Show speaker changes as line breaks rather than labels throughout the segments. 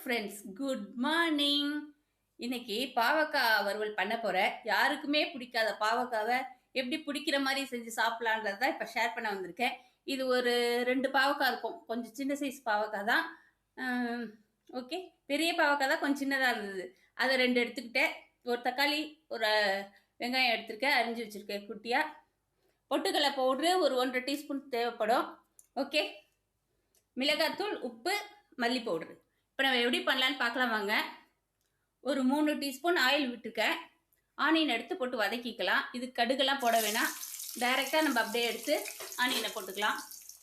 Friends, good morning. இன்னைக்கு பாவக்காய் வறுவல் பண்ண போறேன். யாருக்குமே பிடிக்காத பாவக்காவ எப்படி பிடிக்கிற மாரி செஞ்சு சாப்பிடலான்றத தான் இப்ப ஷேர் பண்ண வந்திருக்கேன். இது ஒரு 2 பாவக்காய் இருக்கும். கொஞ்சம் சின்ன சைஸ் பாவக்காய் தான். அம் ஓகே. பெரிய பாவக்காய் தான் கொஞ்சம் சின்னதா இருந்தது. அத 2 எடுத்துக்கிட்டேன். ஒரு தக்காளி, ஒரு வெங்காயம் எடுத்திருக்கேன். அரிஞ்சு வச்சிருக்கேன் குட்டியா. பொட்டுக்கடலை பவுடரு ஒரு 1 1/2 டீஸ்பூன் தேவைப்படும். ஓகே. மிளகாத்தூள், உப்பு, மல்லி பவுடரு. இப்போ நம்ம எப்படி பண்ணலான்னு பார்க்கலாம் வாங்க. ஒரு 3 டீஸ்பூன் ஆயில் விட்டுருக்கேன். ஆனியன் எடுத்து போட்டு வதக்கிக்கலாம். இது கடுகெல்லாம் போட வேணாம். டைரெக்டாக நம்ம அப்படியே எடுத்து ஆனியனை போட்டுக்கலாம்.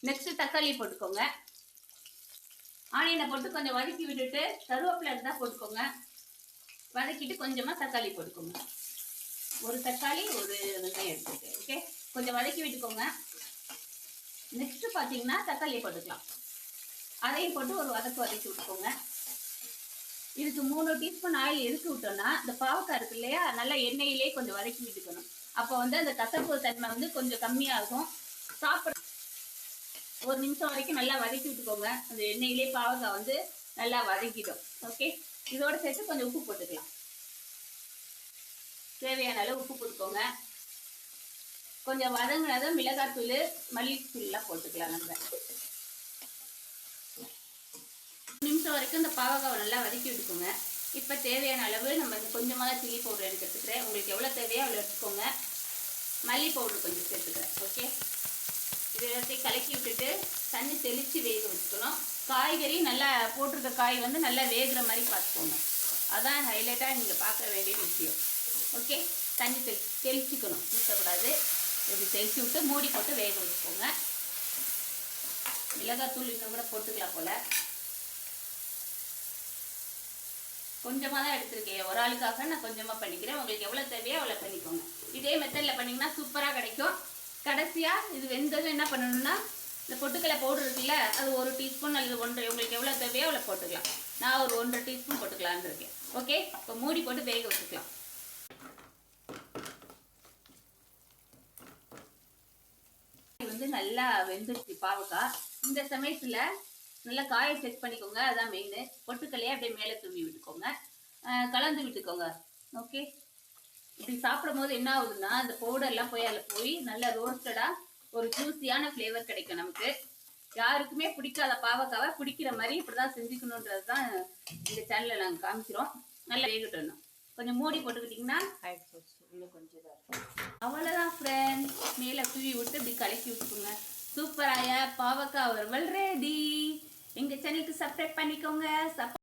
நெக்ஸ்ட்டு தக்காளி போட்டுக்கோங்க. ஆனியனை போட்டு கொஞ்சம் வதக்கி விட்டுட்டு கருவேப்பிலை இருந்தால் போட்டுக்கோங்க. வதக்கிட்டு கொஞ்சமாக தக்காளி போட்டுக்கோங்க. ஒரு தக்காளி, ஒரு வெங்காயம் எடுத்துருக்கேன். ஓகே, கொஞ்சம் வதக்கி விட்டுக்கோங்க. நெக்ஸ்ட்டு பார்த்தீங்கன்னா தக்காளியை போட்டுக்கலாம். அதையும் போட்டு ஒரு வதக்கி விட்டுக்கோங்க. இதுக்கு 3 டீஸ்பூன் ஆயில் எதுக்கு விட்டோம்னா, இந்த பாவக்காய் இருக்கு இல்லையா, நல்லா எண்ணெயிலே கொஞ்சம் வதக்கி விட்டுக்கணும். அப்போ வந்து அந்த கசப்பு தன்மை வந்து கொஞ்சம் கம்மியாகும். சாப்பிட 1 நிமிஷம் வரைக்கும் நல்லா வதக்கி விட்டுக்கோங்க. அந்த எண்ணெயிலே பாவக்காய் வந்து நல்லா வதக்கிடும். ஓகே, இதோட சேர்த்து கொஞ்சம் உப்பு போட்டுக்கலாம். தேவையான அளவு உப்பு போட்டுக்கோங்க. கொஞ்சம் வதங்கினதும் மிளகாத்தூள், மல்லித்தூள்லாம் போட்டுக்கலாம். நம்ம நிமிஷம் வரைக்கும் இந்த பாவக்காவை நல்லா வதக்கி விட்டுக்கோங்க. இப்போ தேவையான அளவு நம்ம இந்த கொஞ்சமாக தான் சில்லி பவுடர் எனக்கு எடுத்துக்கிறேன். உங்களுக்கு எவ்வளோ தேவையோ அவ்வளோ எடுத்துக்கோங்க. மல்லி பவுடர் கொஞ்சம் சேர்த்துக்கிறேன். ஓகே, இது எல்லாத்தையும் கலக்கி விட்டுட்டு தண்ணி தெளித்து வேக வச்சுக்கணும். காய்கறி நல்லா போட்டிருக்க காய் வந்து நல்லா வேகிற மாதிரி பார்த்துக்கோங்க. அதான் ஹைலைட்டாக நீங்கள் பார்க்க வேண்டிய விஷயம். ஓகே, தண்ணி தெளிச்சிக்கணும், ஊற்றக்கூடாது. இப்படி தெளித்து விட்டு மூடி போட்டு வேக வச்சுக்கோங்க. மிளகாத்தூள் இன்னும் கூட போட்டுக்கலாம் போல். கொஞ்சமாக தான் எடுத்திருக்கேன். ஒரு ஆளுக்காக நான் கொஞ்சமாக பண்ணிக்கிறேன். உங்களுக்கு எவ்வளோ தேவையோ அவ்வளோ பண்ணிக்கோங்க. இதே மெத்தடில் பண்ணிங்கன்னா சூப்பராக கிடைக்கும். கடைசியாக இது வெந்ததும் என்ன பண்ணணும்னா, இந்த பொட்டுக்கடலை பவுடர் இருக்குல்ல, அது 1 டீஸ்பூன் அல்லது 1.5, உங்களுக்கு எவ்வளோ தேவையோ அவ்வளோ போட்டுக்கலாம். நான் ஒரு 1.5 டீஸ்பூன் போட்டுக்கலான்னு இருக்கேன். ஓகே, இப்போ மூடி போட்டு வேக வச்சுக்கலாம். வந்து நல்லா வெந்துருச்சு பாவக்காய். இந்த சமயத்தில் நல்லா காயை செக் பண்ணிக்கோங்க. அதான் மெயின். பொட்டுக்கல்லையே அப்படியே மேலே தூவி விட்டுக்கோங்க. கலந்து விட்டுக்கோங்க. ஓகே, இப்படி சாப்பிடும் போது என்ன ஆகுதுன்னா, அந்த பவுடர்லாம் போய் அதில் போய் நல்லா ரோஸ்டடாக ஒரு ஜூஸியான ஃப்ளேவர் கிடைக்கும் நமக்கு. யாருக்குமே பிடிக்காத பாவக்காவை பிடிக்கிற மாதிரி இப்படி தான் செஞ்சுக்கணுன்றது தான் இந்த சேனலில் நாங்கள் காமிக்கிறோம். நல்லா வேகட்டணும். கொஞ்சம் மூடி போட்டுக்கிட்டிங்கன்னா இன்னும் கொஞ்சம் இதாக இருக்கும். அவ்வளோதான் ஃப்ரெண்ட்ஸ். மேலே தூவி விட்டு இப்படி கலக்கி விட்டுக்கோங்க. சூப்பராக பாவக்காய் வறுவல் ரெடி. எங்கள் சேனலுக்கு சப்ஸ்கிரைப் பண்ணிக்கோங்க.